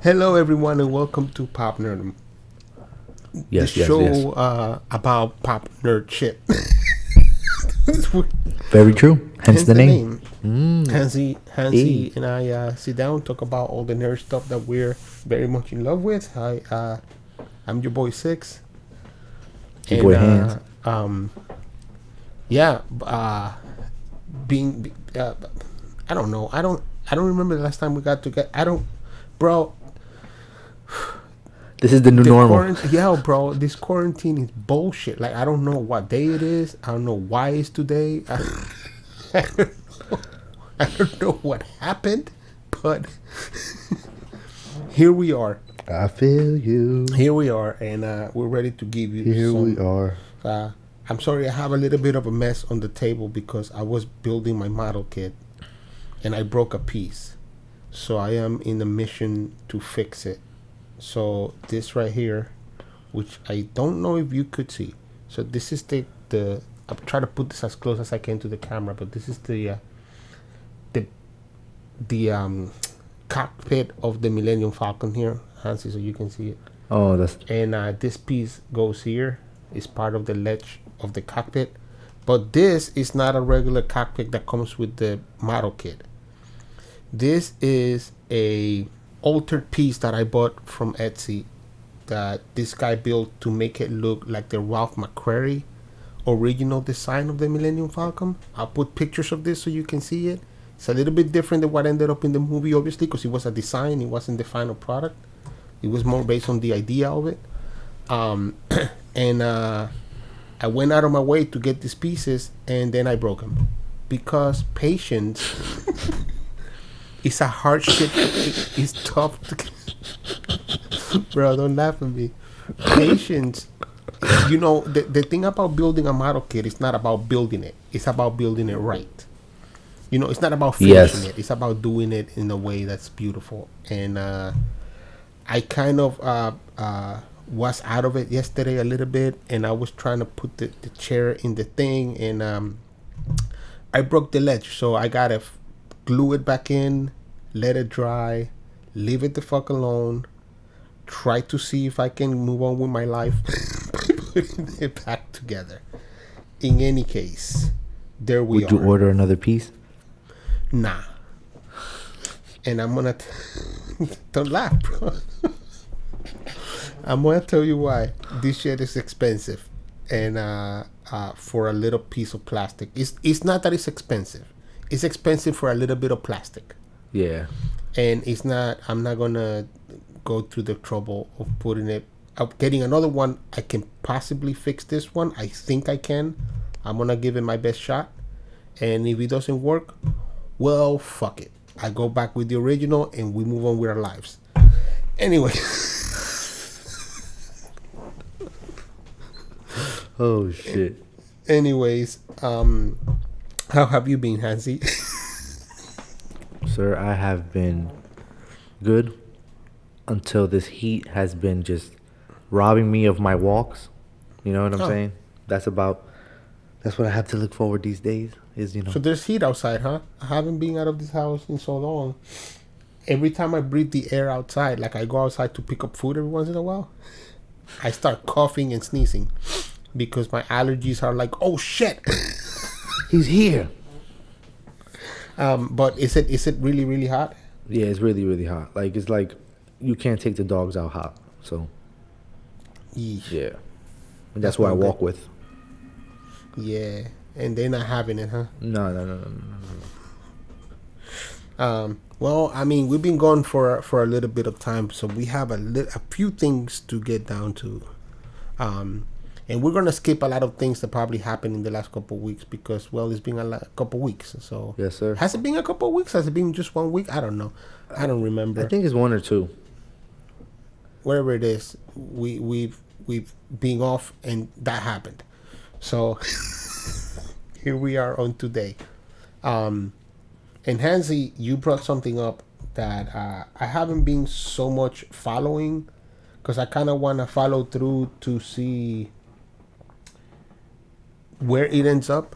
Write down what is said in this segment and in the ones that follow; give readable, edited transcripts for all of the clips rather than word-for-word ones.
Hello, everyone, and welcome to PopNerdom, the show about pop nerd shit. Very true. Hence the name. Hanzy and I sit down, talk about all the nerd stuff that we're very much in love with. I'm your boy Six. Your boy Hanz. I don't know. I don't remember the last time we got together. Bro. This is the new normal. Bro, this quarantine is bullshit. Like, I don't know what day it is. I don't know why it's today. I don't know what happened, but here we are. I feel you. Here we are, and we're ready to give you we are. I'm sorry I have a little bit of a mess on the table because I was building my model kit, and I broke a piece. So I am in a mission to fix it. So this right here, which I don't know if you could see. So this is the I'll try to put this as close as I can to the camera, but this is the cockpit of the Millennium Falcon here, Hansi, so you can see it. Oh, and this piece goes here. It's part of the ledge of the cockpit, but this is not a regular cockpit that comes with the model kit. This is a altered piece that I bought from Etsy that this guy built to make it look like the Ralph McQuarrie original design of the Millennium Falcon. I'll put pictures of this so you can see it. It's a little bit different than what ended up in the movie, obviously, because it was a design. It wasn't the final product. It was more based on the idea of it. And I went out of my way to get these pieces, and then I broke them. Because patience is a hard shit. It's tough to... Bro, don't laugh at me. Patience, you know, the thing about building a model kit is not about building it. It's about building it right. You know, it's not about finishing it. It's about doing it in a way that's beautiful. And I kind of was out of it yesterday a little bit, and I was trying to put the chair in the thing, and I broke the ledge. So I got to glue it back in, let it dry, leave it the fuck alone, try to see if I can move on with my life, putting it back together. In any case, there we are. Would you order another piece? Nah. And I'm gonna don't laugh, bro. I'm gonna tell you why. This shit is expensive, and for a little piece of plastic, it's not that it's expensive. It's expensive for a little bit of plastic. Yeah. And it's not. I'm not gonna go through the trouble of putting it. Of getting another one. I can possibly fix this one. I think I can. I'm gonna give it my best shot. And if it doesn't work, well, fuck it. I go back with the original and we move on with our lives. Anyway. Oh shit. Anyways, how have you been, Hansi? Sir, I have been good until this heat has been just robbing me of my walks. You know what I'm saying? That's what I have to look forward these days. So there's heat outside, huh? I haven't been out of this house in so long. Every time I breathe the air outside, like I go outside to pick up food every once in a while, I start coughing and sneezing because my allergies are like, oh shit, he's here. But is it really, really hot? Yeah, it's really, really hot. Like, it's like you can't take the dogs out hot. So yeah, and that's who I walk with. Yeah. And they're not having it, huh? No. Well, I mean, we've been gone for a little bit of time, so we have a few things to get down to. And we're going to skip a lot of things that probably happened in the last couple of weeks because, well, it's been a couple of weeks. So yes, sir. Has it been a couple of weeks? Has it been just 1 week? I don't know. I don't remember. I think it's 1 or 2. Whatever it is, we've been off, and that happened. So... Here we are on today. And Hansi, you brought something up that I haven't been so much following because I kind of want to follow through to see where it ends up.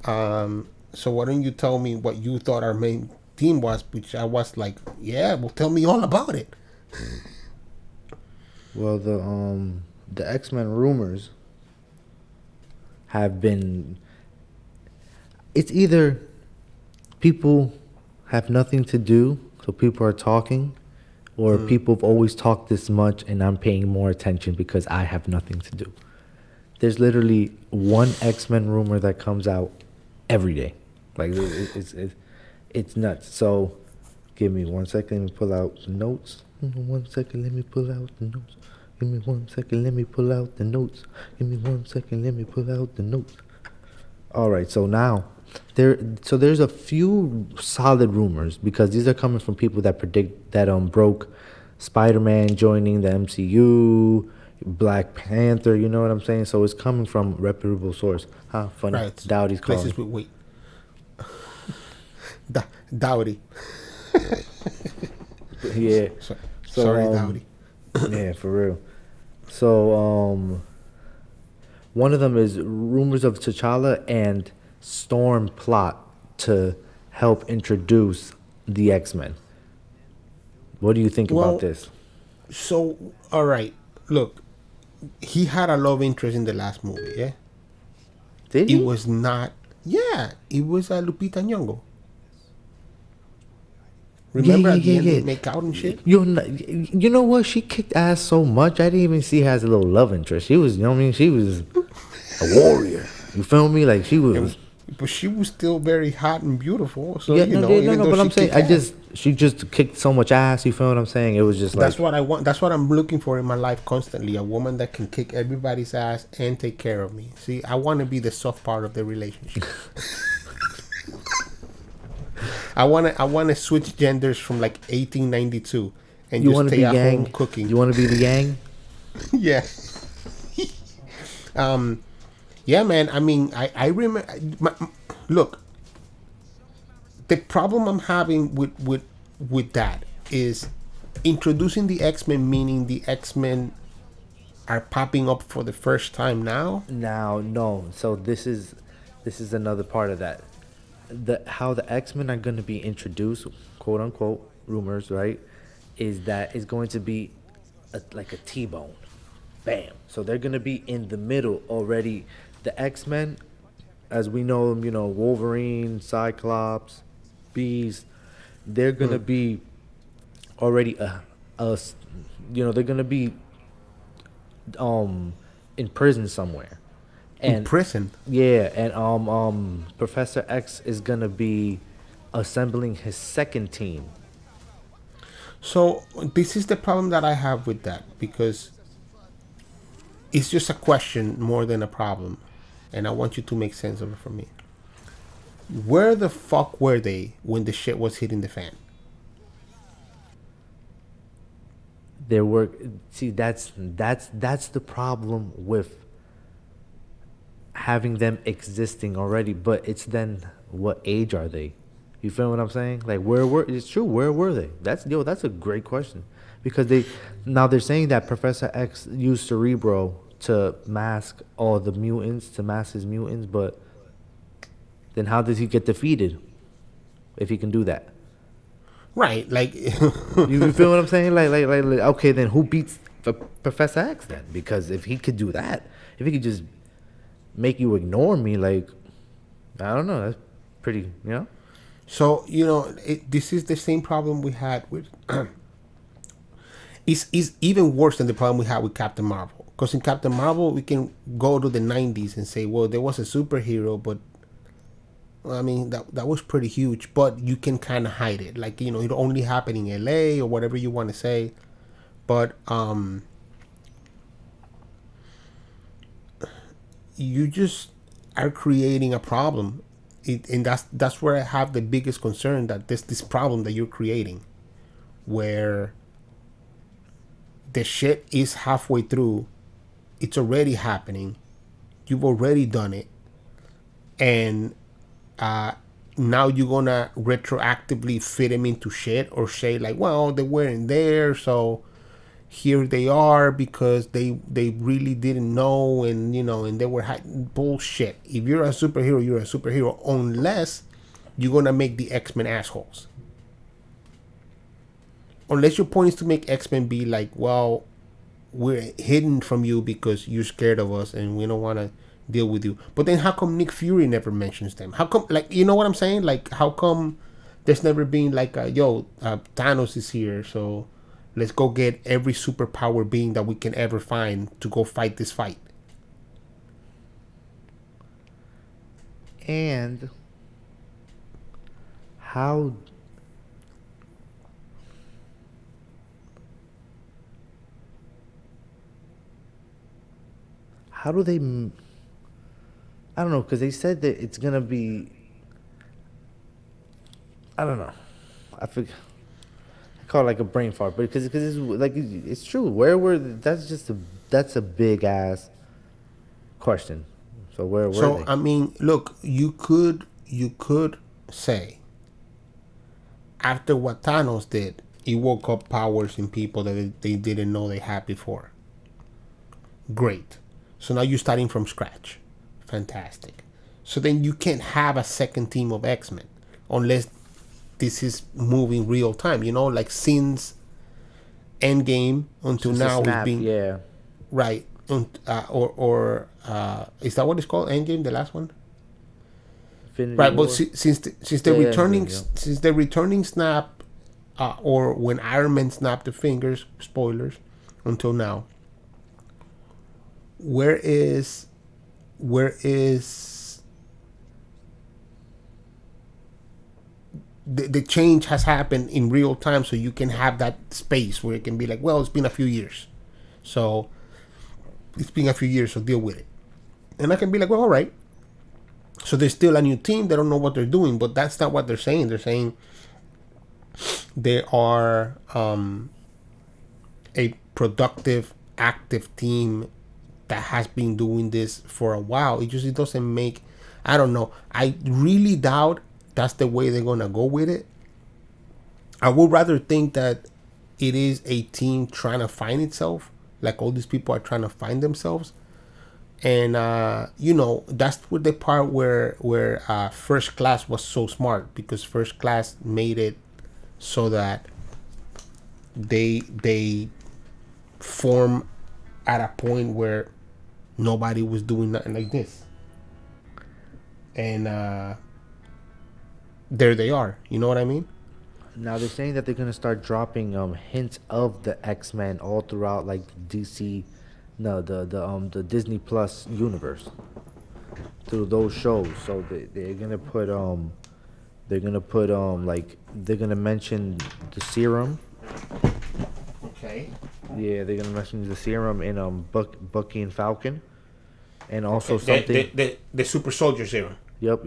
So why don't you tell me what you thought our main theme was, which I was like, yeah, well, tell me all about it. Well, the X-Men rumors have been. It's either people have nothing to do, so people are talking, or people have always talked this much, and I'm paying more attention because I have nothing to do. There's literally one X-Men rumor that comes out every day. Like it's nuts. So, give me 1 second. Let me pull out the notes. 1 second. Let me pull out the notes. Give me 1 second. Let me pull out the notes. Give me 1 second. Let me pull out the notes. All right. So now, there's a few solid rumors because these are coming from people that predict that broke Spider-Man joining the MCU, Black Panther. You know what I'm saying? So it's coming from reputable source. Huh? Funny. Right. Dowdy's calling. Places we wait. Dowdy. Yeah. Sorry, Dowdy. Yeah, for real. So, one of them is rumors of T'Challa and Storm plot to help introduce the X-Men. What do you think about this? So, all right. Look, he had a love interest in the last movie, yeah? Did he? It was not... Yeah, it was Lupita Nyong'o. Remember at the end they make out and shit? You know what? She kicked ass so much, I didn't even see her as a little love interest. She was, you know what I mean? She was a warrior. You feel me? Like, she was... But she was still very hot and beautiful. So, yeah, no, but I'm saying, she just kicked so much ass, you feel what I'm saying? It was just like... That's what I want. That's what I'm looking for in my life constantly. A woman that can kick everybody's ass and take care of me. See, I want to be the soft part of the relationship. I want to switch genders from like 1892 and just stay at home cooking. You want to be the yang? Yeah. Yeah, man. I mean, I remember. Look, the problem I'm having with that is introducing the X-Men, meaning the X-Men are popping up for the first time now. Now, no. So this is another part of that. How the X-Men are going to be introduced, quote unquote, rumors, right? Is that it's going to be like a T-bone, bam. So they're going to be in the middle already. The X-Men, as we know them, you know, Wolverine, Cyclops, Beast, they're going to be already they're going to be in prison somewhere. And, in prison? Yeah, and Professor X is going to be assembling his second team. So this is the problem that I have with that, because it's just a question more than a problem. And I want you to make sense of it for me. Where the fuck were they when the shit was hitting the fan? There were... See, that's the problem with having them existing already. But it's then, what age are they? You feel what I'm saying? Like, it's true, where were they? That's a great question. Because they're saying that Professor X used Cerebro to mask all the mutants, to mask his mutants, but then how does he get defeated if he can do that? Right, like... You feel what I'm saying? Like, okay, then who beats Professor X then? Because if he could do that, if he could just make you ignore me, like, I don't know, that's pretty, you know? So, you know, this is the same problem we had with... It's even worse than the problem we had with Captain Marvel. Because in Captain Marvel, we can go to the 90s and say, well, there was a superhero, but I mean, that was pretty huge. But you can kind of hide it. Like, you know, it only happened in LA or whatever you want to say. But you just are creating a problem. And that's where I have the biggest concern, that this problem that you're creating, where the shit is halfway through. It's already happening. You've already done it. And now you're going to retroactively fit them into shit, or say like, well, they weren't there, so here they are because they really didn't know, and, you know, and they were bullshit. If you're a superhero, you're a superhero, unless you're going to make the X-Men assholes. unless your point is to make X-Men be like, well, we're hidden from you because you're scared of us and we don't want to deal with you. But then how come Nick Fury never mentions them? How come, like, you know what I'm saying? Like, how come there's never been like, Thanos is here, so let's go get every superpower being that we can ever find to go fight this fight. And how do they? I don't know, because they said that it's gonna be. I don't know. I forget. I call it like a brain fart, but because it's like it's true. Where were that's a big ass question. So where were So they? I mean, look, you could say after what Thanos did, he woke up powers in people that they didn't know they had before. Great. So now you're starting from scratch. Fantastic. So then you can't have a second team of X-Men unless this is moving real time. You know, like since Endgame until Just now, a it's snap, been yeah. right. Is that what it's called? Endgame, the last one. Infinity Right, but War. since the returning snap, or when Iron Man snapped the fingers, spoilers, until now. Where is the change has happened in real time, so you can have that space where it can be like, well, it's been a few years, so deal with it, and I can be like, well, all right. So there's still a new team. They don't know what they're doing, but that's not what they're saying. They're saying they are a productive, active team that has been doing this for a while. It doesn't make. I don't know. I really doubt that's the way they're gonna go with it. I would rather think that it is a team trying to find itself, like all these people are trying to find themselves. And that's with the part where First Class was so smart, because First Class made it so that they form at a point where nobody was doing nothing like this, and there they are. You know what I mean? Now they're saying that they're gonna start dropping hints of the X-Men all throughout, like DC, no, the Disney Plus universe, through those shows. So they're gonna put like they're gonna mention the serum. Okay. Yeah, they're gonna mention the serum in Bucky and Falcon, and also something. The super soldier serum. Yep.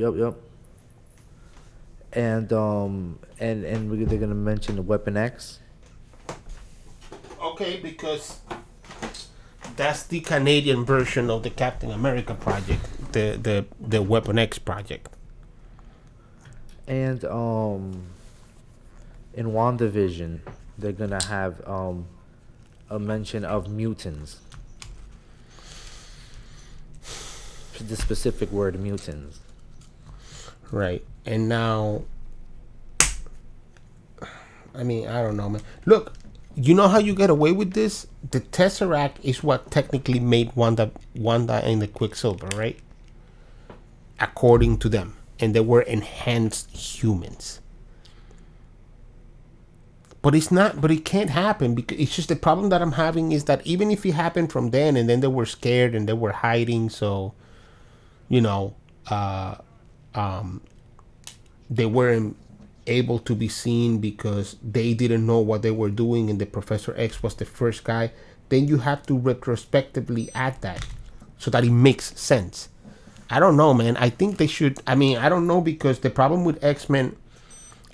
And they're gonna mention the Weapon X. Okay, because that's the Canadian version of the Captain America project, the Weapon X project. And in WandaVision, they're gonna have a mention of mutants. The specific word, mutants. Right. And now, I mean, I don't know, man. Look, you know how you get away with this? The Tesseract is what technically made Wanda and the Quicksilver, right? According to them. And they were enhanced humans. But it's not, but it can't happen, because it's just the problem that I'm having is that even if it happened from then, and then they were scared and they were hiding, so, they weren't able to be seen because they didn't know what they were doing, and the Professor X was the first guy. Then you have to retrospectively add that so that it makes sense. I don't know, man. I think they should. I mean, I don't know, because the problem with X-Men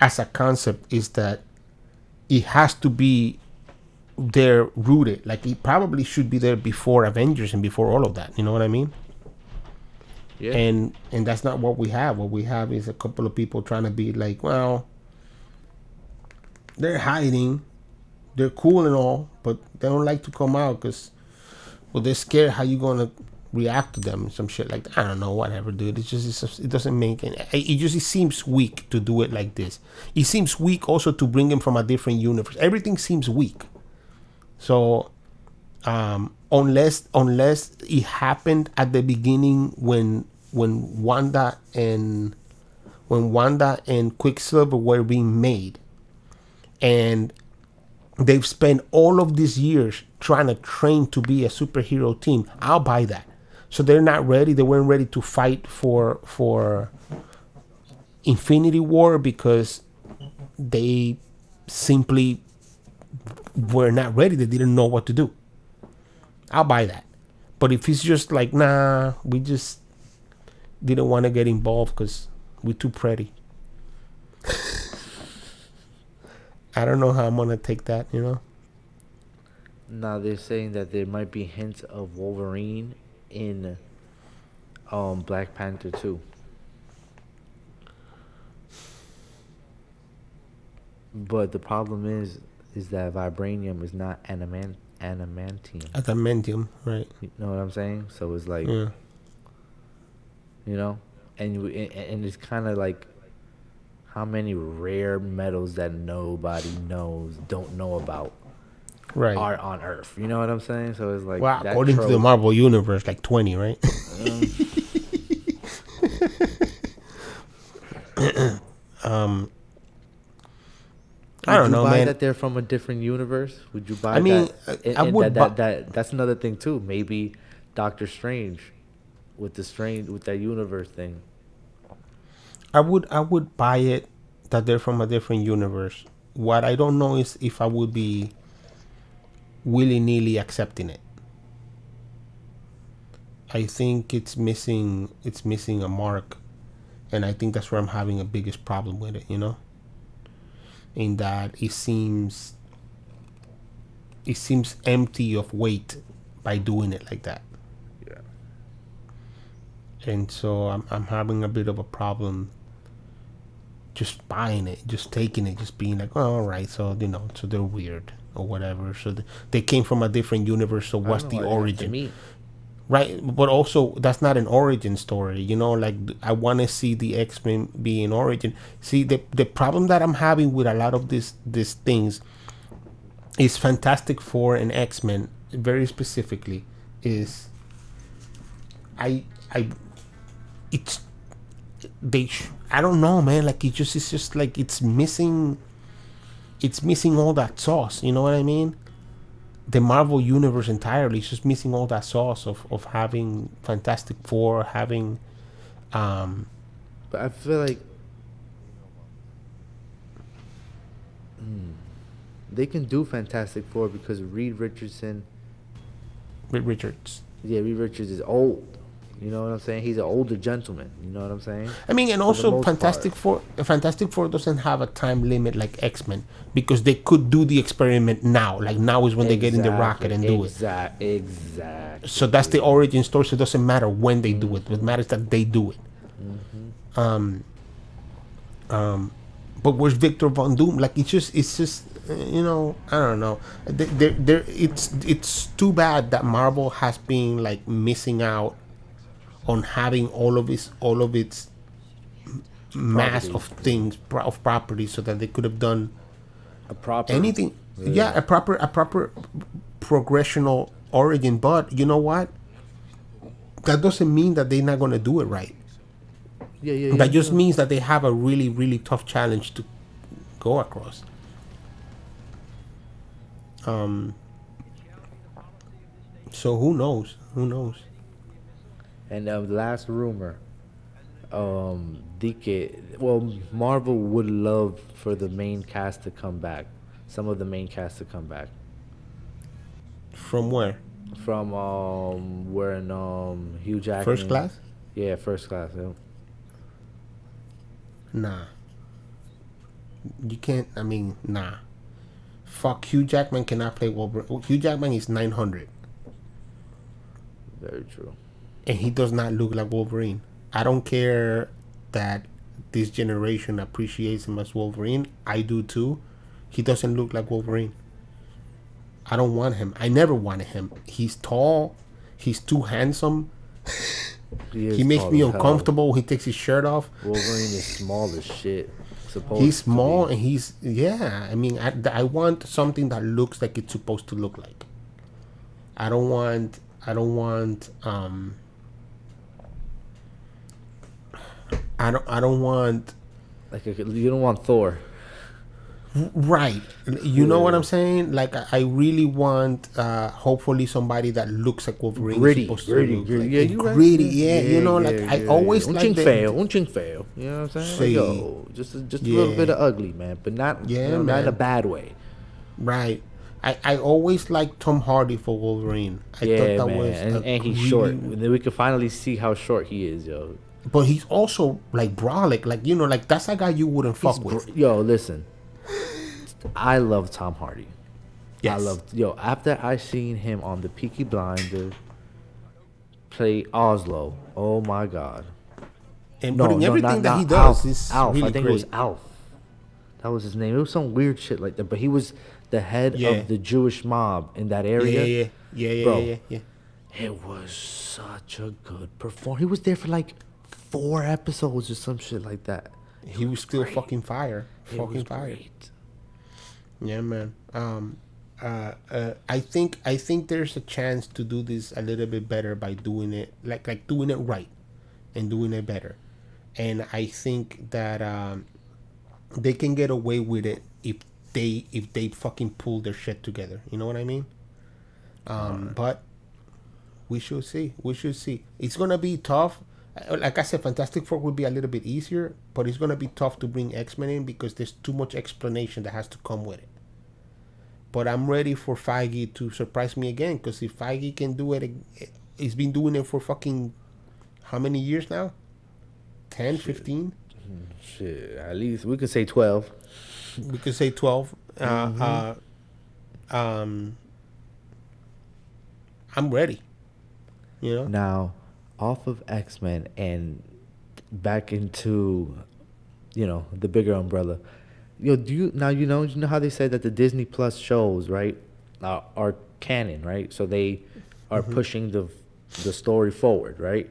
as a concept is that it has to be there rooted. Like, it probably should be there before Avengers and before all of that. You know what I mean? Yeah. And that's not what we have. What we have is a couple of people trying to be like, well, they're hiding, they're cool and all, but they don't like to come out because, well, they're scared how you gonna react to them, some shit like that. I don't know, whatever, dude. It doesn't make any. It seems weak to do it like this. It seems weak also to bring him from a different universe. Everything seems weak. So, unless it happened at the beginning when Wanda and Quicksilver were being made, and they've spent all of these years trying to train to be a superhero team, I'll buy that. So they're not ready. They weren't ready to fight for Infinity War because they simply were not ready. They didn't know what to do. I'll buy that. But if it's just like, nah, we just didn't want to get involved because we're too pretty. I don't know how I'm gonna take that, you know. Now they're saying that there might be hints of Wolverine in Black Panther 2. But the problem is that vibranium is not adamantium. Adamantium, right? You know what I'm saying? So it's like, Yeah. you know, and it's kind of like how many rare metals that nobody don't know about, Right. are on Earth. You know what I'm saying? So it's like, well, according to the Marvel Universe, like 20, right? I don't know, man. Would you buy man. that they're from a different universe? Would you buy? I mean, that? I would. That's another thing too. Maybe Doctor Strange, with that universe thing. I would buy it that they're from a different universe. What I don't know is if I would be willy-nilly accepting it. I think it's missing a mark, and I think that's where I'm having a biggest problem with it, you know? In that it seems empty of weight by doing it like that. Yeah. And so I'm having a bit of a problem just buying it, just taking it, just being like, oh, all right, so, you know, so they're weird or whatever. So they came from a different universe, so what's the origin? Right, but also that's not an origin story, you know. Like, I want to see the X-Men be an origin. See, the problem that I'm having with a lot of these things is Fantastic Four and X-Men, very specifically, is I don't know, man. Like, it's just like it's missing all that sauce. You know what I mean? The Marvel Universe entirely is just missing all that sauce of having Fantastic Four, having But I feel like they can do Fantastic Four because Reed Richards. Yeah, Reed Richards is old. You know what I'm saying? He's an older gentleman. You know what I'm saying? I mean, and also Fantastic Four doesn't have a time limit like X-Men because they could do the experiment now. Like, now is when they get in the rocket and do it. Exactly. So that's the origin story. So it doesn't matter when they do it. What matters that they do it. But where's Victor Von Doom? Like, it's just you know, I don't know. It's too bad that Marvel has been like missing out on having all of its mass of things, of properties, so that they could have done a proper anything. Yeah, a proper progressional origin. But you know what? That doesn't mean that they're not gonna do it right. Yeah. That just means that they have a really, really tough challenge to go across. So who knows? And the last rumor, Marvel would love for the main cast to come back. Some of the main cast to come back. From where? From we're in Hugh Jackman. First Class? Yeah, First Class. Yeah. Nah. You can't. I mean, nah. Fuck, Hugh Jackman cannot play Wolverine. Hugh Jackman is 900. Very true. And he does not look like Wolverine. I don't care that this generation appreciates him as Wolverine. I do too. He doesn't look like Wolverine. I don't want him. I never wanted him. He's tall. He's too handsome. He makes me uncomfortable. He takes his shirt off. Wolverine is small as shit. He's small and he's I mean, I want something that looks like it's supposed to look like. I don't want I don't want like you don't want Thor. Right. You know what I'm saying? Like, I really want, hopefully, somebody that looks like Wolverine. Gritty. Like, Yeah, you're right. Gritty, you know, I always like that. Fail. You know what I'm saying? Like, yo, just a little bit of ugly, man, but not, not in a bad way. Right. I always liked Tom Hardy for Wolverine. I thought that was... And he's short. And then we can finally see how short he is, yo. But he's also, like, brolic. Like, you know, like, that's a guy you wouldn't fuck with. Yo, listen. I love Tom Hardy. Yes. After I seen him on the Peaky Blinders play Oslo, oh my God. And putting everything that he does is Alf. really I think great. it was Alf. That was his name. It was some weird shit like that. But he was the head of the Jewish mob in that area. Yeah. It was such a good performance. He was there for like 4 episodes or some shit like that. He was still great. Fucking fire. Fucking fire. Great. Yeah, man. I think there's a chance to do this a little bit better by doing it like doing it right and doing it better. And I think that they can get away with it if they fucking pull their shit together. You know what I mean? But we should see. It's gonna be tough. Like I said, Fantastic Four would be a little bit easier, but it's gonna be tough to bring X-Men in because there's too much explanation that has to come with it. But I'm ready for Feige to surprise me again, because if Feige can do it, he's been doing it for fucking how many years now? 10, 15? Shit, at least we could say 12. We could say 12. I'm ready. You know? Now, off of X-Men and back into, the bigger umbrella. Do you know how they said that the Disney Plus shows, right, are canon, right? So they are pushing the story forward, right?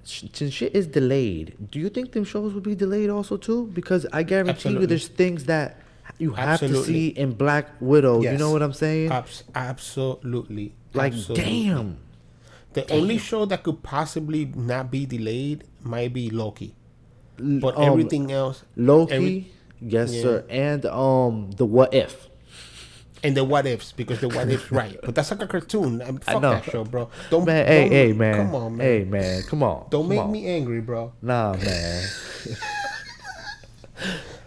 Since shit is delayed, do you think them shows would be delayed also too? Because I guarantee you, there's things that you have to see in Black Widow. Yes. You know what I'm saying? Absolutely. Like, damn. The only show that could possibly not be delayed might be Loki. But everything else... Loki, yes, sir. And the What If. And the What Ifs, because the What Ifs, right. But that's like a cartoon. Fuck that show, bro. Man. Come on, man. Hey, man, come on. Don't make me angry, bro. Nah,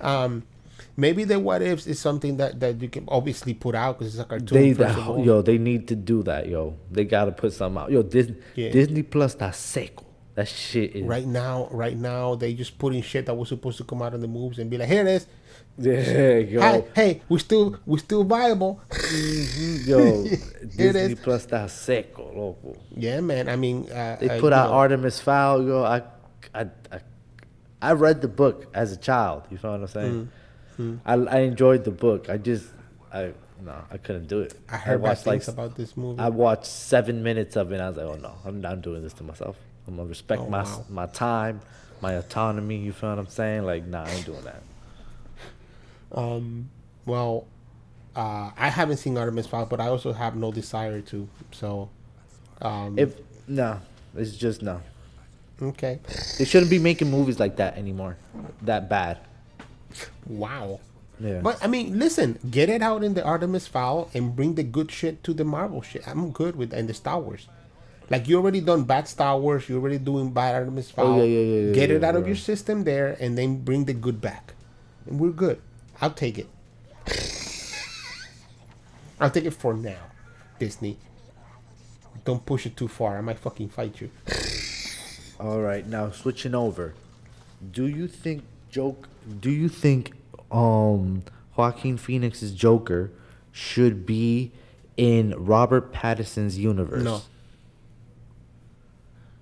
man. Maybe the What Ifs is something that you can obviously put out because it's a cartoon. They need to do that, yo. They got to put something out. Yo, Disney Plus está seco. That shit is... Right now, they just put in shit that was supposed to come out in the movies and be like, here it is. Yeah, yo. Hey, we're still viable. Yo, Disney Plus está seco, loco. Yeah, man. I mean... they put out Artemis Fowl, yo. I read the book as a child. You know what I'm saying? I enjoyed the book. I couldn't do it. I heard bad things about this movie. I watched 7 minutes of it and I was like, oh no, I'm not doing this to myself. I'm gonna respect my time, my autonomy. You feel what I'm saying? Like, nah, I ain't doing that. Well, I haven't seen Artemis Fowl, but I also have no desire to. So, it's just no. Okay. They shouldn't be making movies like that anymore. That bad. Wow. Yeah. But I mean, listen, get it out in the Artemis Fowl and bring the good shit to the Marvel shit. I'm good with and the Star Wars. Like, you already done bad Star Wars, you're already doing bad Artemis Fowl. Get it out of your system there, and then bring the good back, and we're good. I'll take it. I'll take it for now, Disney. Don't push it too far. I might fucking fight you. All right, now switching over. Do you think Joaquin Phoenix's Joker should be in Robert Pattinson's universe? No.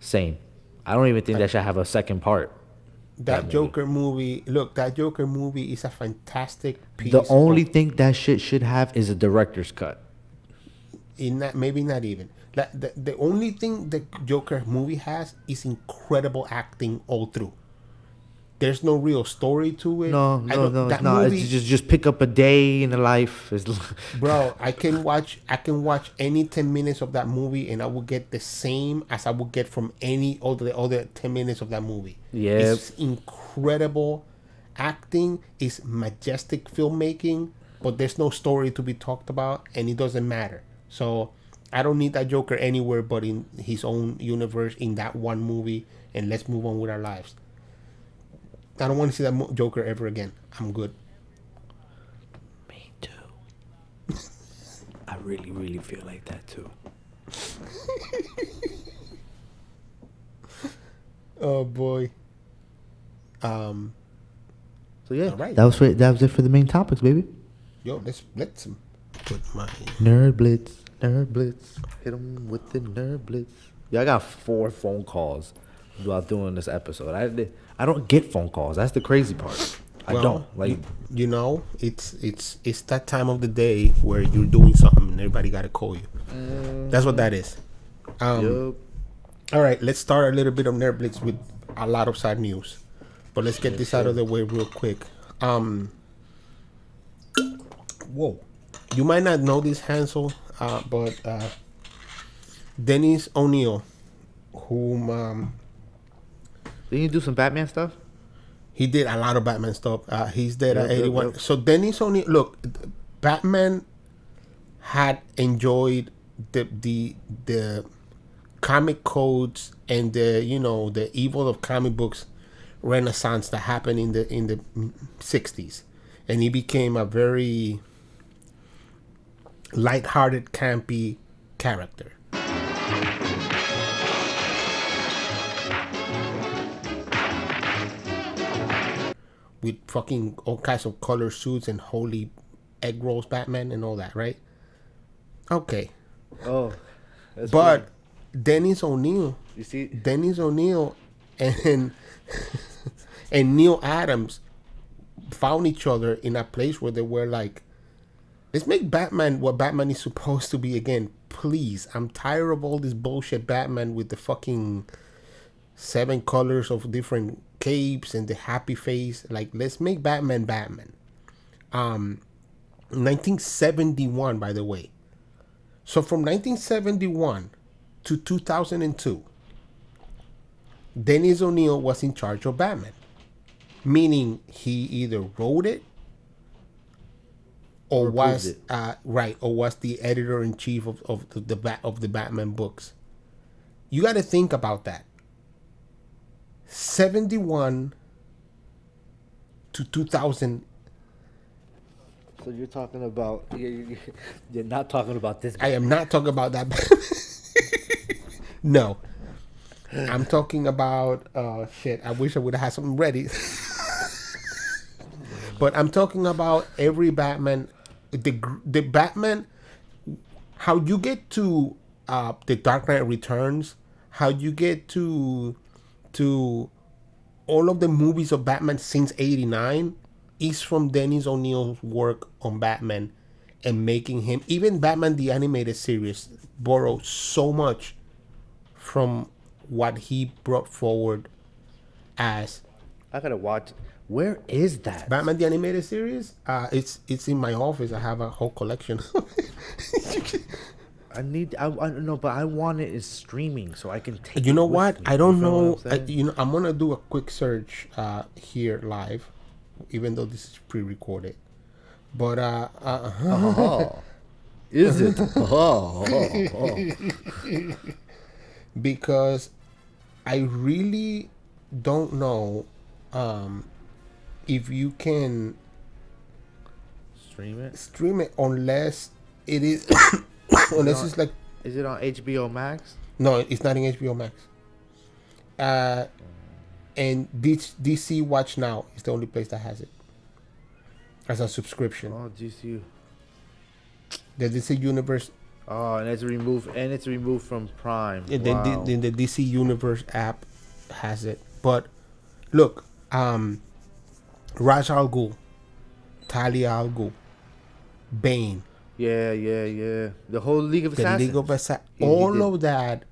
Same. I don't even think that should have a second part. That Joker movie is a fantastic piece. The only thing that shit should have is a director's cut. In that, maybe not even. The only thing the Joker movie has is incredible acting all through. There's no real story to it. No, it's That not. movie, It's just pick up a day in the life. It's bro. I can watch any 10 minutes of that movie, and I will get the same as I would get from any other 10 minutes of that movie. Yep. It's incredible acting. It's majestic filmmaking, but there's no story to be talked about, and it doesn't matter. So I don't need that Joker anywhere but in his own universe in that one movie, and let's move on with our lives. I don't want to see that Joker ever again. I'm good. Me too. I really, really feel like that too. Oh boy. So yeah, all right. that was it for the main topics, baby. Yo, let's put my Nerd Blitz. Hit them with the Nerd Blitz. Yeah, I got 4 phone calls while doing this episode. I don't get phone calls. That's the crazy part. I don't like. You know, it's that time of the day where you're doing something and everybody got to call you. That's what that is. Yep. All right, let's start a little bit of Nerd Blitz with a lot of sad news, but let's get this out of the way real quick. Whoa, you might not know this, Hansel, but Dennis O'Neil, whom Didn't you do some Batman stuff? he did a lot of Batman stuff. He's dead at Yep, 81. yep. So Dennis O'Neil, look, Batman had enjoyed the comic codes and the evil of comic books renaissance that happened in the 60s, and he became a very lighthearted, campy character. With fucking all kinds of color suits and holy egg rolls Batman and all that, right? Okay. Oh, that's But Dennis O'Neil, you see, and and Neil Adams found each other in a place where they were like, let's make Batman what Batman is supposed to be again. Please, I'm tired of all this bullshit Batman with the fucking 7 colors of different capes and the happy face. Like, let's make Batman. 1971, by the way. So from 1971 to 2002, Dennis O'Neil was in charge of Batman, meaning he either wrote it or was the editor in chief of the Batman books. You got to think about that. 71 to 2000. So you're talking about you're not talking about this. I am not talking about that. No, I'm talking about shit. I wish I would have had something ready. But I'm talking about every Batman, the Batman. How you get to the Dark Knight Returns? How you get to all of the movies of Batman since '89 is from Dennis O'Neil's work on Batman and making him, even Batman the Animated Series borrowed so much from what he brought forward as I gotta watch. Where is that? Batman the Animated Series. It's in my office. I have a whole collection. I know, but I want it is streaming so I can take. You know what? I don't know. What I'm gonna do a quick search here live, even though this is pre-recorded. But is it? Because I really don't know if you can Stream it unless it is unless it's like. Is it on HBO Max? No, it's not in HBO Max. And DC Watch Now is the only place that has it as a subscription. Oh, DC. The DC Universe. Oh, and it's removed from Prime. The DC Universe app has it. But look, Ra's al Ghul, Talia al Ghul, Bane, Yeah, yeah, yeah. The whole League of The League of Assassins. Assassins. He All did. of that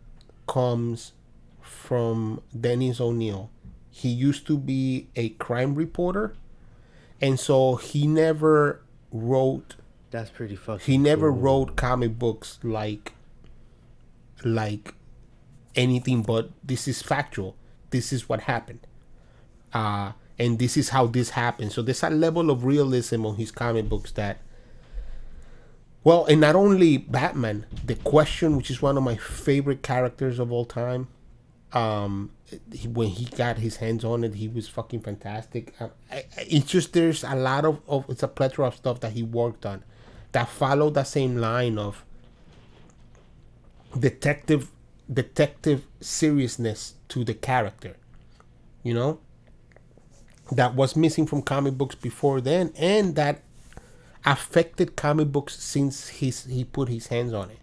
comes from Dennis O'Neil. He used to be a crime reporter, and so wrote That's pretty he fucking never cool. wrote comic books like anything but this is factual. This is what happened. And this is how this happened. So there's a level of realism on his comic books that, well, and not only Batman, the Question, which is one of my favorite characters of all time. When he got his hands on it, he was fucking fantastic. It's just there's a lot of it's a plethora of stuff that he worked on that followed that same line of detective seriousness to the character, you know, that was missing from comic books before then, and that affected comic books since he put his hands on it.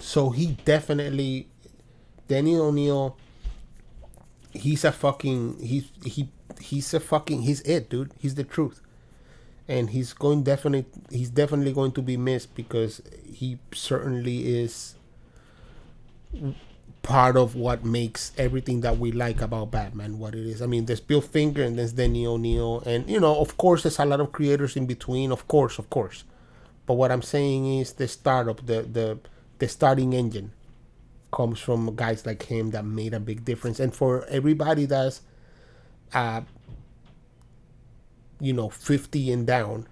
So he definitely, Danny O'Neill, he's a fucking he's it, dude. He's the truth, and he's definitely going to be missed because he certainly is part of what makes everything that we like about Batman what it is. I mean, there's Bill Finger and there's Denny O'Neil, and of course, there's a lot of creators in between. Of course. But what I'm saying is the startup, the starting engine, comes from guys like him that made a big difference. And for everybody that's, 50 and down,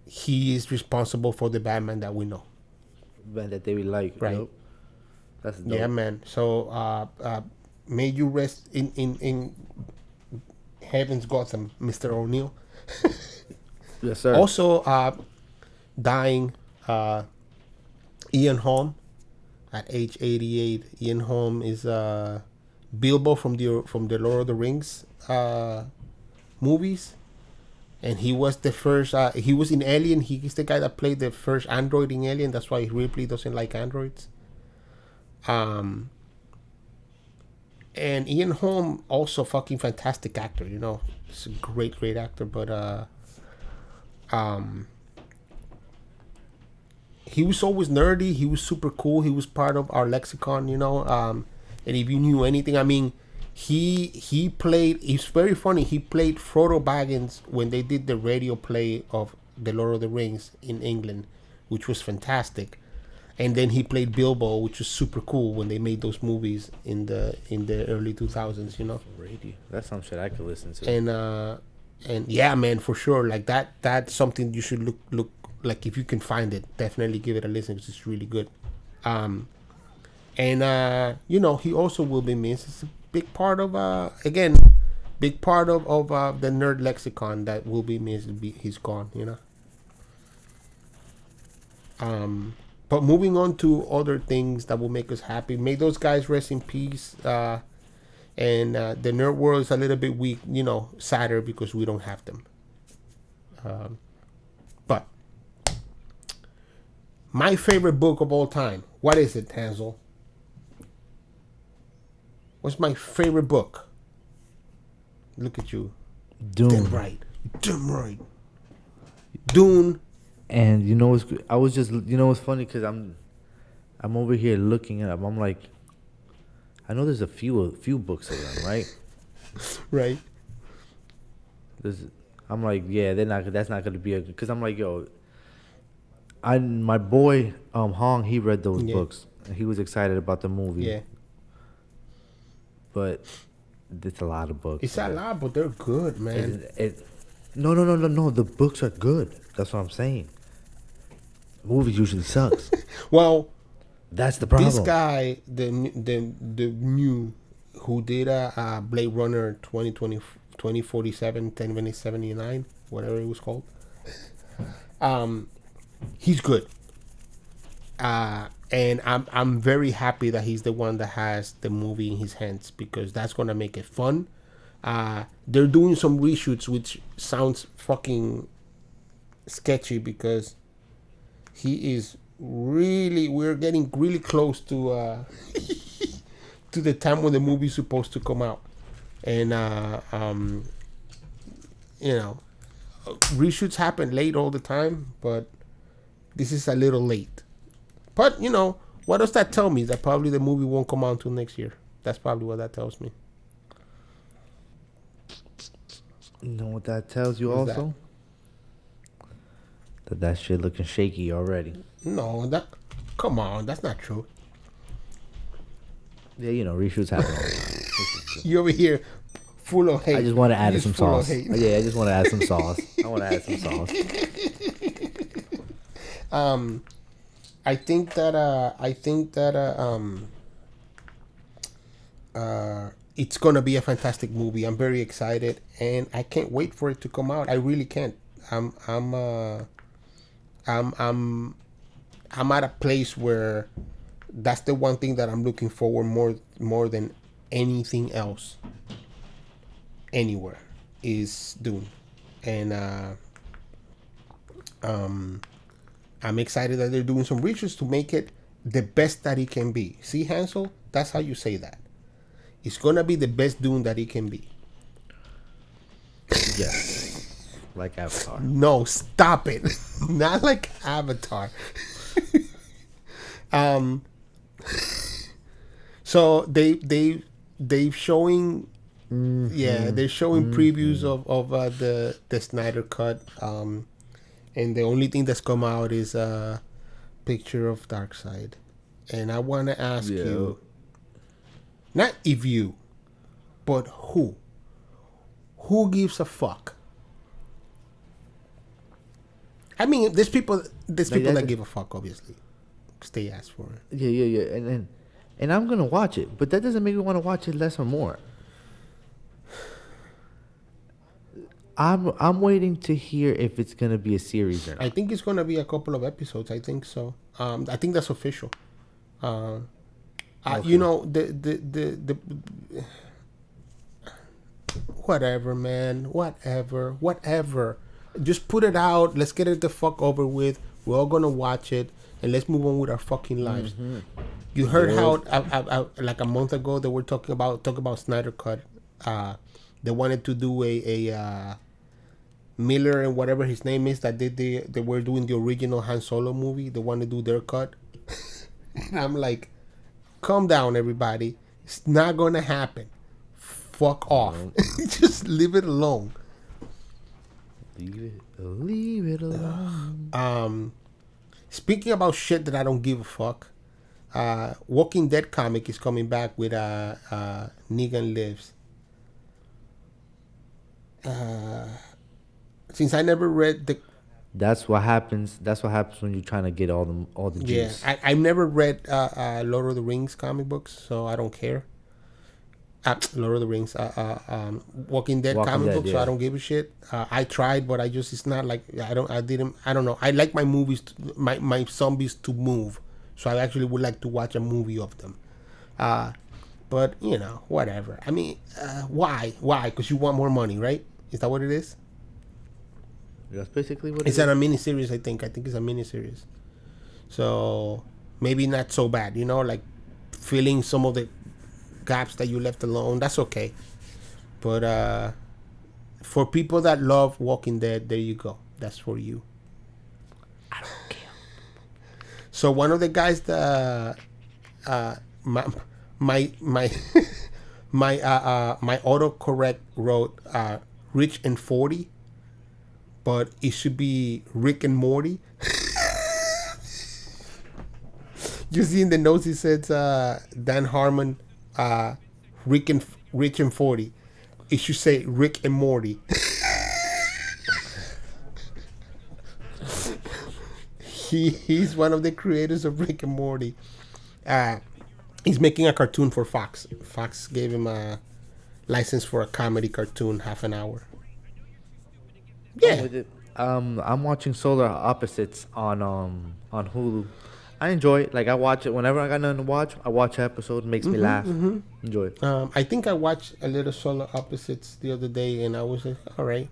he is responsible for the Batman that we know. Man, that they would like. Right. Yep. That's dope. Yeah, man. So, may you rest in heaven's Gotham, Mr. O'Neill. Yes, sir. Also, dying, Ian Holm at age 88. Ian Holm is Bilbo from the Lord of the Rings movies, and he was the first. He was in Alien. He's the guy that played the first android in Alien. That's why Ripley doesn't like androids. And Ian Holm, also fucking fantastic actor. He's a great actor. But he was always nerdy. He was super cool. He was part of our lexicon. And if you knew anything, I mean, he played. It's very funny. He played Frodo Baggins when they did the radio play of the Lord of the Rings in England, which was fantastic. And then he played Bilbo, which was super cool when they made those movies in the early 2000s. Radio. That's some shit I could listen to. And yeah, man, for sure. Like that's something you should look like if you can find it. Definitely give it a listen because it's really good. And he also will be missed. It's a big part of the nerd lexicon that will be missed. He's gone. But moving on to other things that will make us happy. May those guys rest in peace. And the nerd world is a little bit weak, sadder because we don't have them. But my favorite book of all time. What is it, Hansel? What's my favorite book? Look at you. Dune. Damn right. Dune. And I was just, it's funny because I'm over here looking it up. I'm like, I know there's a few books of them, right? Right. I'm like, yeah, that's not gonna be a, because I'm like, yo, my boy Hong, he read those books and he was excited about the movie. Yeah. But it's a lot of books. It's a lot, but they're good, man. No. The books are good. That's what I'm saying. The movie usually sucks. Well, that's the problem. This guy, the new, who did Blade Runner 2047, 1079, whatever it was called. He's good. And I'm very happy that he's the one that has the movie in his hands because that's gonna make it fun. They're doing some reshoots, which sounds fucking sketchy because we're getting really close to to the time when the movie's supposed to come out, and reshoots happen late all the time, but this is a little late. But you know, what does that tell me? That probably the movie won't come out until next year. That's probably what that tells me. You know what that tells you What's also? That shit looking shaky already. No, that. Come on, that's not true. Yeah, you know, reshoots happen all the time. You over here, full of hate. I just want to add You're some full of sauce. hate. Yeah, I just want to add some sauce. I want to add some sauce. I think that it's gonna be a fantastic movie. I'm very excited, and I can't wait for it to come out. I really can't. I'm at a place where that's the one thing that I'm looking forward more than anything else anywhere is Dune, and I'm excited that they're doing some research to make it the best that it can be. See, Hansel, that's how you say that. It's gonna be the best Dune that it can be. Yes. Like Avatar. No, stop it. Not like Avatar. So they've showing they're showing previews of the Snyder cut, and the only thing that's come out is a picture of Darkseid, and I want to ask you, not if you, but who gives a fuck? I mean, there's people that give a fuck, obviously. Stay asked for it. Yeah. And I'm gonna watch it, but that doesn't make me want to watch it less or more. I'm waiting to hear if it's gonna be a series or not. I think it's gonna be a couple of episodes. I think so. I think that's official. Okay. You know the whatever, man. Whatever. Just put it out. Let's get it the fuck over with. We're all gonna watch it, and let's move on with our fucking lives. Mm-hmm. You heard how I like a month ago they were talking about Snyder Cut. They wanted to do a Miller and whatever his name is that they were doing the original Han Solo movie. They want to do their cut, and I'm like, calm down, everybody. It's not gonna happen. Fuck off. Just leave it alone. Leave it alone. Speaking about shit that I don't give a fuck, Walking Dead comic is coming back with Negan Lives. Since I never read the. That's what happens. That's what happens when you're trying to get all the juice. Yeah, I've never read Lord of the Rings comic books, so I don't care. Lord of the Rings, Walking Dead comic books, so I don't give a shit. I tried, but it's not like I don't know. I like my movies, my zombies to move, so I actually would like to watch a movie of them. But you know, whatever. I mean, why? Because you want more money, right? Is that what it is? That's basically what it's a miniseries. I think it's a miniseries. So maybe not so bad, you know, like filling some of the gaps that you left alone. That's okay. But for people that love Walking Dead, there you go. That's for you. I don't care. So one of the guys that my my autocorrect wrote Rich and 40, but it should be Rick and Morty. You see in the notes it says Dan Harmon, Rich and 40. It should say Rick and Morty. He's one of the creators of Rick and Morty. He's making a cartoon for Fox. Fox gave him a license for a comedy cartoon, half an hour. Yeah. I'm watching Solar Opposites on Hulu. I enjoy it. Like, I watch it whenever I got nothing to watch. I watch an episode. It makes me laugh. Mm-hmm. Enjoy it. I think I watched a little Solar Opposites the other day, and I was like, all right.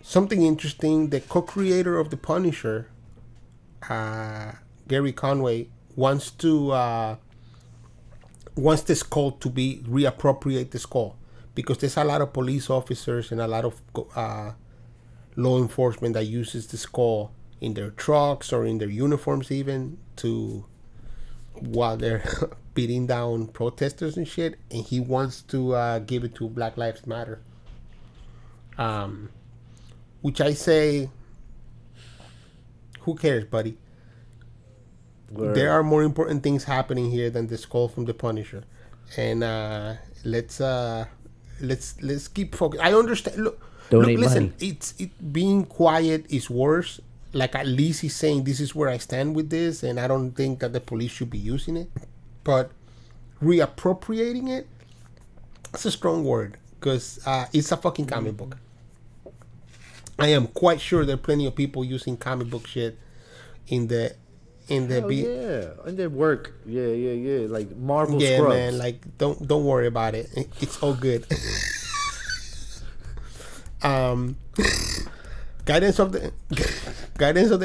Something interesting. The co-creator of The Punisher, Gary Conway, wants the skull to be reappropriate the skull, because there's a lot of police officers and a lot of law enforcement that uses the skull in their trucks or in their uniforms, even to while they're beating down protesters and shit. And he wants to give it to Black Lives Matter. Which I say, who cares, buddy? Word. There are more important things happening here than the skull from the Punisher, and let's keep focused. I understand. Look, listen. Money. It being quiet is worse. Like, at least he's saying this is where I stand with this, and I don't think that the police should be using it. But reappropriating it, that's a strong word, because it's a fucking comic book. I am quite sure there are plenty of people using comic book shit in the in their work. Yeah. Like Marvel yeah, scrubs. man. Like, don't worry about it. It's all good. Guardians of the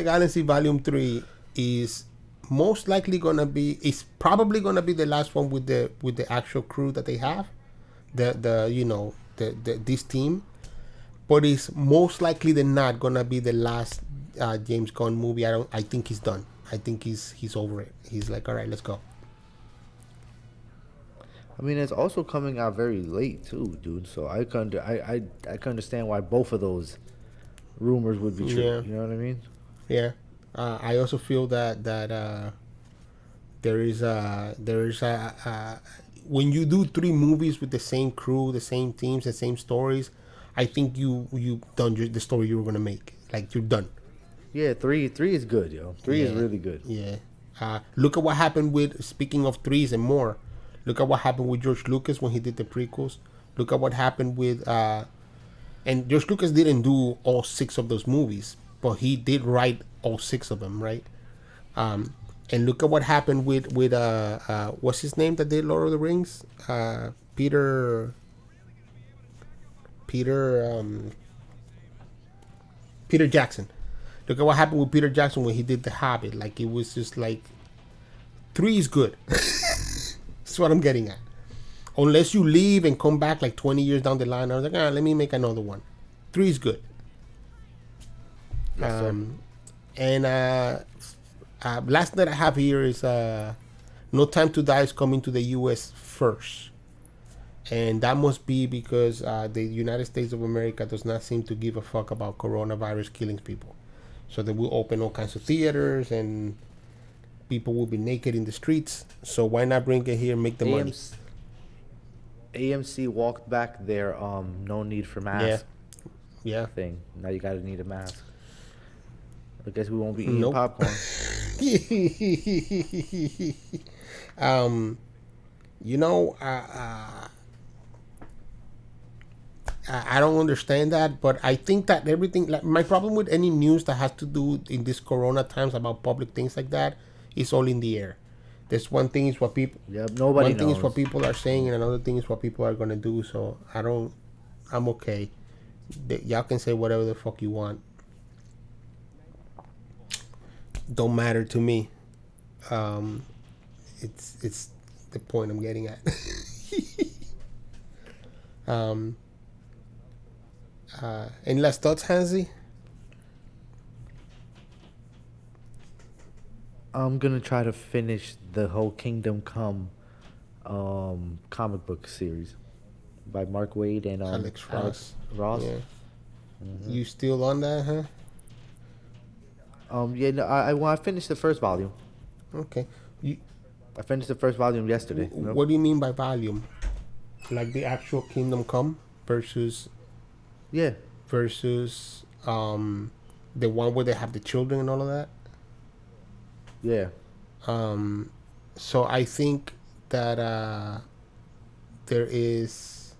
Galaxy Volume 3 is most likely gonna be. It's probably gonna be the last one with the actual crew that they have. This team. But it's most likely than not gonna be the last James Gunn movie. I think he's done. I think he's over it. He's like, all right, let's go. I mean, it's also coming out very late too, dude. So I can understand why both of those rumors would be true. Yeah. You know what I mean? Yeah. I also feel that there is when you do 3 movies with the same crew, the same teams, the same stories, I think you done the story you were gonna make. Like, you're done. Yeah, three is good, yo. 3 is really good. Yeah. Look at what happened with, speaking of 3s and more, look at what happened with George Lucas when he did the prequels. Look at what happened with and George Lucas didn't do all 6 of those movies, but he did write all 6 of them, right? And look at what happened with what's his name that did Lord of the Rings? Peter Jackson. Look at what happened with Peter Jackson when he did The Hobbit. Like, it was just like, 3 is good. That's what I'm getting at. Unless you leave and come back like 20 years down the line, I was like, let me make another one. 3 is good. Yes, and last that I have here is No Time to Die is coming to the U.S. first. And that must be because the United States of America does not seem to give a fuck about coronavirus killing people. So they will open all kinds of theaters and people will be naked in the streets. So why not bring it here and make the money? AMC walked back their no need for mask thing. Now you gotta need a mask. I guess we won't be eating popcorn. I don't understand that, but I think that everything, like, my problem with any news that has to do in this corona times about public things like that is all in the air. This one thing is what people. Yep, nobody knows. One thing is what people are saying, and another thing is what people are gonna do. So I'm okay. Y'all can say whatever the fuck you want. Don't matter to me. It's the point I'm getting at. Any last thoughts, Hansi? I'm gonna try to finish the whole Kingdom Come comic book series by Mark Waid and Alex Ross. Yeah. Mm-hmm. You still on that, huh? I finished the first volume. Okay. I finished the first volume yesterday. What do you mean by volume? Like the actual Kingdom Come versus the one where they have the children and all of that? Yeah. So I think that there is,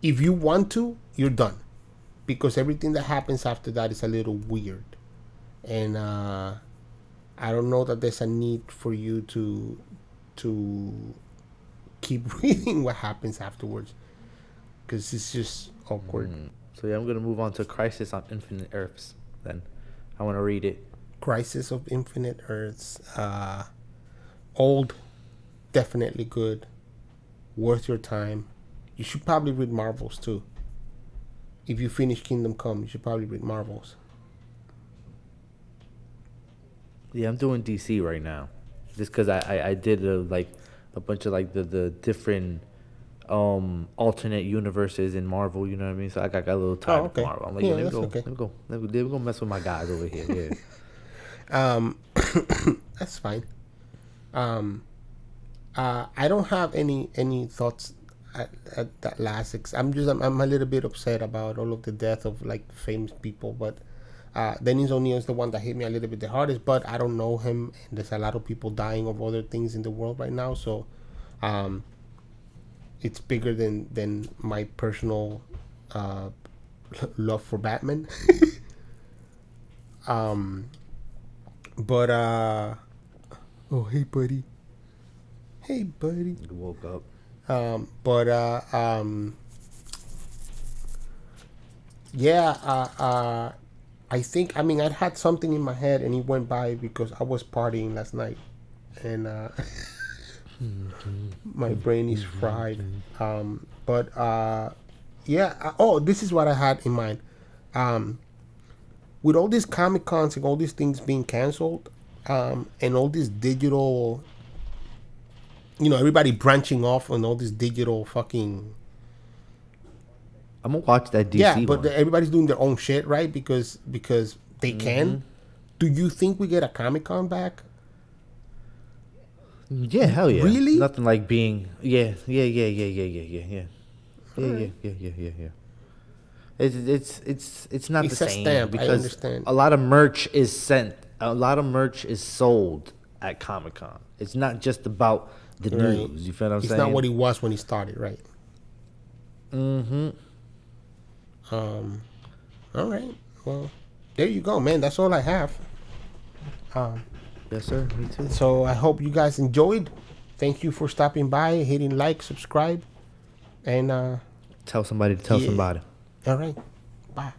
if you want to, you're done, because everything that happens after that is a little weird, and I don't know that there's a need for you to keep reading what happens afterwards, because it's just awkward. So yeah, I'm gonna move on to Crisis on Infinite Earths. Then I want to read it. Crisis of Infinite Earths. Old, definitely good, worth your time. You should probably read Marvels too. if you finish Kingdom Come, you should probably read Marvels. Yeah, I'm doing DC right now, just because I did a bunch of like the different alternate universes in Marvel. You know what I mean? So I got a little tired of Marvel. I'm like, Yeah, let me that's go, okay. let me go mess with my guys over here. Yeah. That's fine. I don't have any thoughts at that last. I'm a little bit upset about all of the death of like famous people, but Dennis O'Neil is the one that hit me a little bit the hardest. But I don't know him, and there's a lot of people dying of other things in the world right now, so it's bigger than my personal love for Batman. But oh hey buddy. Hey buddy. You woke up. Yeah, I think, I mean, I had something in my head and it went by because I was partying last night, and my brain is fried. Oh, this is what I had in mind. With all these Comic Cons and all these things being canceled, and all this digital, everybody branching off on all this digital fucking. I'm gonna watch that DC. Yeah, but everybody's doing their own shit, right? Because they can. Do you think we get a Comic Con back? Yeah, hell yeah. Really? Nothing like being. Yeah. It's not the same. Stamp. Because I understand. a lot of merch is sent. A lot of merch is sold at Comic Con. It's not just about the news. You feel what I'm saying? It's not what it was when he started, right? All right. Well, there you go, man. That's all I have. Yes, sir. Me too. So I hope you guys enjoyed. Thank you for stopping by, hitting like, subscribe, and tell somebody to tell somebody. All right. Bye.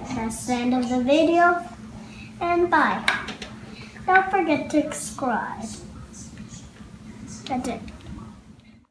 That's the end of the video, and bye. Don't forget to subscribe. That's it.